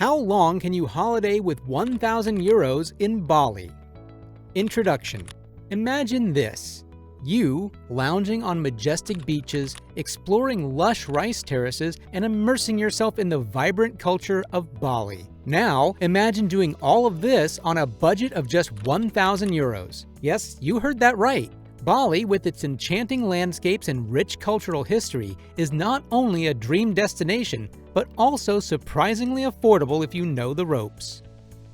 How long can you holiday with 1,000 euros in Bali? Introduction. Imagine this. You lounging on majestic beaches, exploring lush rice terraces, and immersing yourself in the vibrant culture of Bali. Now, imagine doing all of this on a budget of just 1,000 euros. Yes, you heard that right. Bali, with its enchanting landscapes and rich cultural history, is not only a dream destination, but also surprisingly affordable if you know the ropes.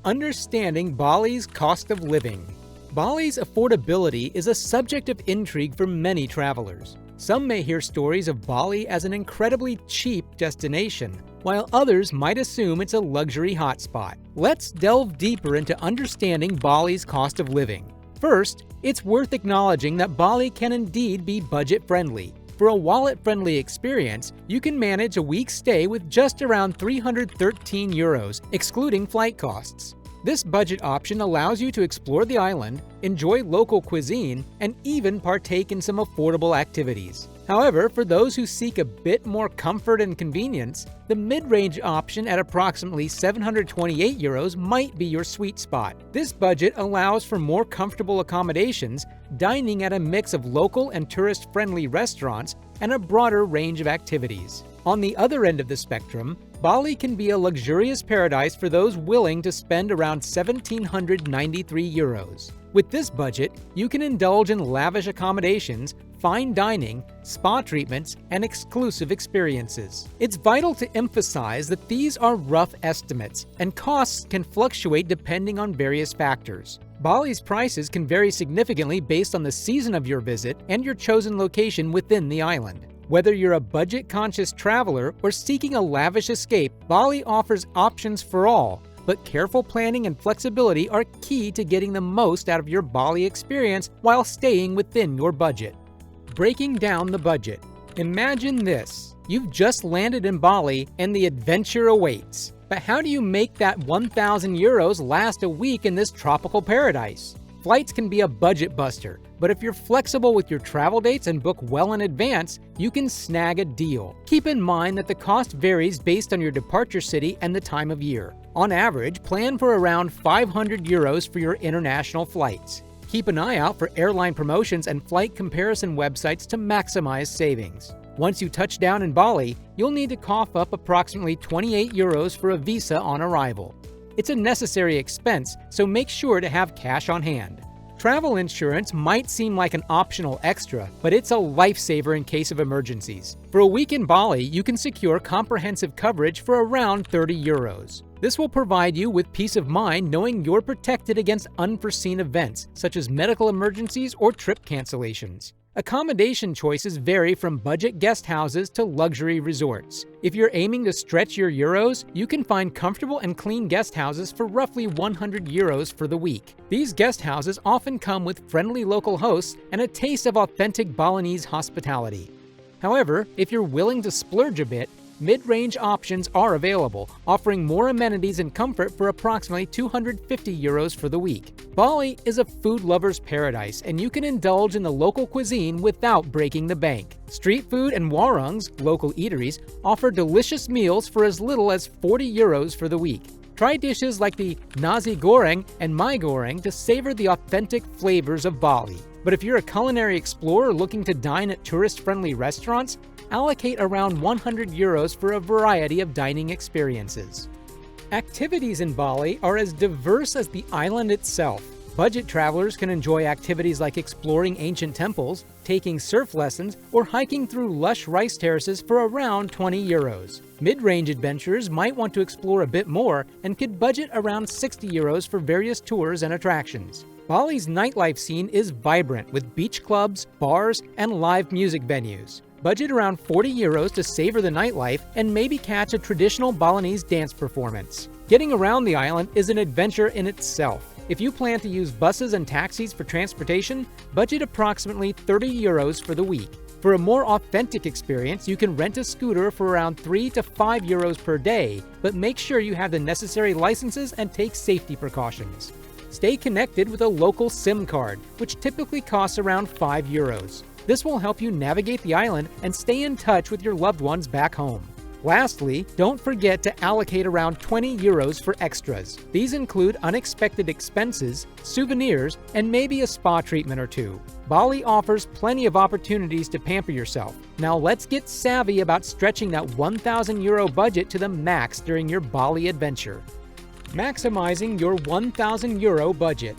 Understanding Bali's cost of living. Bali's affordability is a subject of intrigue for many travelers. Some may hear stories of Bali as an incredibly cheap destination, while others might assume it's a luxury hotspot. Let's delve deeper into understanding Bali's cost of living. First, it's worth acknowledging that Bali can indeed be budget-friendly. For a wallet-friendly experience, you can manage a week's stay with just around 313 euros, excluding flight costs. This budget option allows you to explore the island, enjoy local cuisine, and even partake in some affordable activities. However, for those who seek a bit more comfort and convenience, the mid-range option at approximately 728 euros might be your sweet spot. This budget allows for more comfortable accommodations, dining at a mix of local and tourist-friendly restaurants, and a broader range of activities. On the other end of the spectrum, Bali can be a luxurious paradise for those willing to spend around 1,793 euros. With this budget, you can indulge in lavish accommodations, fine dining, spa treatments, and exclusive experiences. It's vital to emphasize that these are rough estimates, and costs can fluctuate depending on various factors. Bali's prices can vary significantly based on the season of your visit and your chosen location within the island. Whether you're a budget-conscious traveler or seeking a lavish escape, Bali offers options for all, but careful planning and flexibility are key to getting the most out of your Bali experience while staying within your budget. Breaking down the budget. Imagine this. You've just landed in Bali and the adventure awaits. But how do you make that 1,000 euros last a week in this tropical paradise? Flights can be a budget buster, but if you're flexible with your travel dates and book well in advance, you can snag a deal. Keep in mind that the cost varies based on your departure city and the time of year. On average, plan for around 500 euros for your international flights. Keep an eye out for airline promotions and flight comparison websites to maximize savings. Once you touch down in Bali, you'll need to cough up approximately 28 euros for a visa on arrival. It's a necessary expense, so make sure to have cash on hand. Travel insurance might seem like an optional extra, but it's a lifesaver in case of emergencies. For a week in Bali, you can secure comprehensive coverage for around 30 euros. This will provide you with peace of mind knowing you're protected against unforeseen events, such as medical emergencies or trip cancellations. Accommodation choices vary from budget guest houses to luxury resorts. If you're aiming to stretch your euros, you can find comfortable and clean guest houses for roughly 100 euros for the week. These guest houses often come with friendly local hosts and a taste of authentic Balinese hospitality. However, if you're willing to splurge a bit, mid-range options are available, offering more amenities and comfort for approximately 250 euros for the week. Bali is a food lover's paradise, and you can indulge in the local cuisine without breaking the bank. Street food and warongs, local eateries, offer delicious meals for as little as 40 euros for the week. Try dishes like the nasi goreng and mai goreng to savor the authentic flavors of Bali. But if you're a culinary explorer looking to dine at tourist-friendly restaurants, allocate around 100 euros for a variety of dining experiences. Activities in Bali are as diverse as the island itself. Budget travelers can enjoy activities like exploring ancient temples, taking surf lessons, or hiking through lush rice terraces for around 20 euros. Mid-range adventurers might want to explore a bit more and could budget around 60 euros for various tours and attractions. Bali's nightlife scene is vibrant with beach clubs, bars, and live music venues. Budget around 40 euros to savor the nightlife and maybe catch a traditional Balinese dance performance. Getting around the island is an adventure in itself. If you plan to use buses and taxis for transportation, budget approximately 30 euros for the week. For a more authentic experience, you can rent a scooter for around 3 to 5 euros per day, but make sure you have the necessary licenses and take safety precautions. Stay connected with a local SIM card, which typically costs around 5 euros. This will help you navigate the island and stay in touch with your loved ones back home. Lastly, don't forget to allocate around 20 euros for extras. These include unexpected expenses, souvenirs, and maybe a spa treatment or two. Bali offers plenty of opportunities to pamper yourself. Now let's get savvy about stretching that 1,000 euro budget to the max during your Bali adventure. Maximizing your 1,000 euro budget.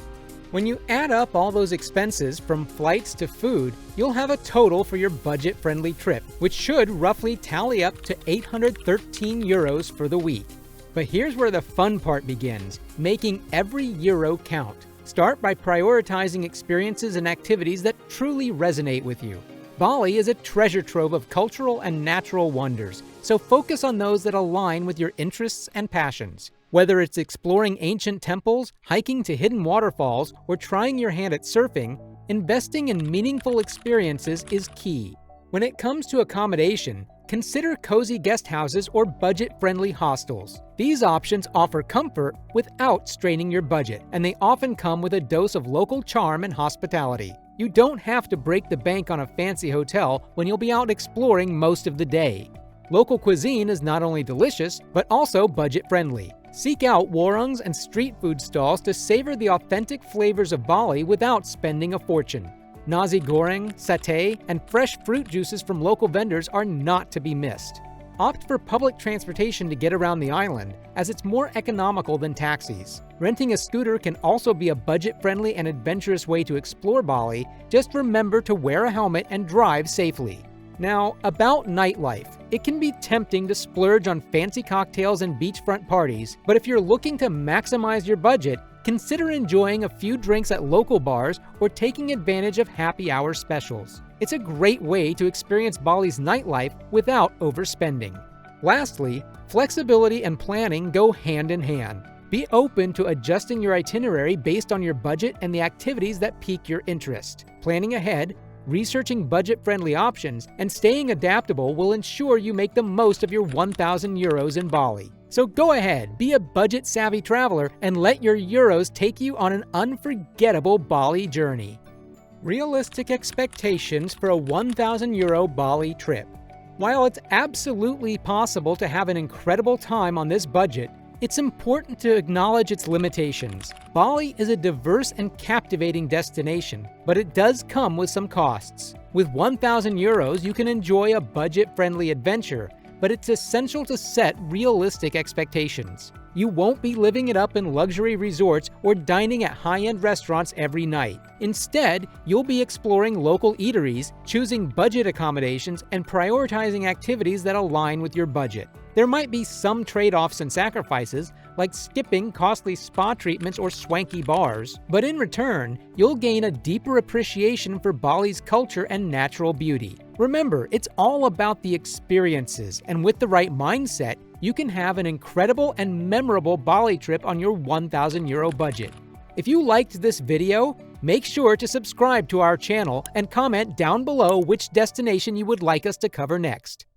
When you add up all those expenses from flights to food, you'll have a total for your budget-friendly trip, which should roughly tally up to 813 euros for the week. But here's where the fun part begins, making every euro count. Start by prioritizing experiences and activities that truly resonate with you. Bali is a treasure trove of cultural and natural wonders, so focus on those that align with your interests and passions. Whether it's exploring ancient temples, hiking to hidden waterfalls, or trying your hand at surfing, investing in meaningful experiences is key. When it comes to accommodation, consider cozy guest houses or budget-friendly hostels. These options offer comfort without straining your budget, and they often come with a dose of local charm and hospitality. You don't have to break the bank on a fancy hotel when you'll be out exploring most of the day. Local cuisine is not only delicious, but also budget-friendly. Seek out warungs and street food stalls to savor the authentic flavors of Bali without spending a fortune. Nasi goreng, satay, and fresh fruit juices from local vendors are not to be missed. Opt for public transportation to get around the island, as it's more economical than taxis. Renting a scooter can also be a budget-friendly and adventurous way to explore Bali. Just remember to wear a helmet and drive safely. Now, about nightlife. It can be tempting to splurge on fancy cocktails and beachfront parties, but if you're looking to maximize your budget, consider enjoying a few drinks at local bars or taking advantage of happy hour specials. It's a great way to experience Bali's nightlife without overspending. Lastly, flexibility and planning go hand in hand. Be open to adjusting your itinerary based on your budget and the activities that pique your interest. Planning ahead, researching budget-friendly options, and staying adaptable will ensure you make the most of your 1,000 euros in Bali. So go ahead, be a budget-savvy traveler and let your euros take you on an unforgettable Bali journey. Realistic expectations for a 1,000 euro Bali trip. While it's absolutely possible to have an incredible time on this budget, it's important to acknowledge its limitations. Bali is a diverse and captivating destination, but it does come with some costs. With 1,000 euros, you can enjoy a budget-friendly adventure, but it's essential to set realistic expectations. You won't be living it up in luxury resorts or dining at high-end restaurants every night. Instead, you'll be exploring local eateries, choosing budget accommodations, and prioritizing activities that align with your budget. There might be some trade-offs and sacrifices, like skipping costly spa treatments or swanky bars, but in return, you'll gain a deeper appreciation for Bali's culture and natural beauty. Remember, it's all about the experiences, and with the right mindset, you can have an incredible and memorable Bali trip on your 1,000 euro budget. If you liked this video, make sure to subscribe to our channel and comment down below which destination you would like us to cover next.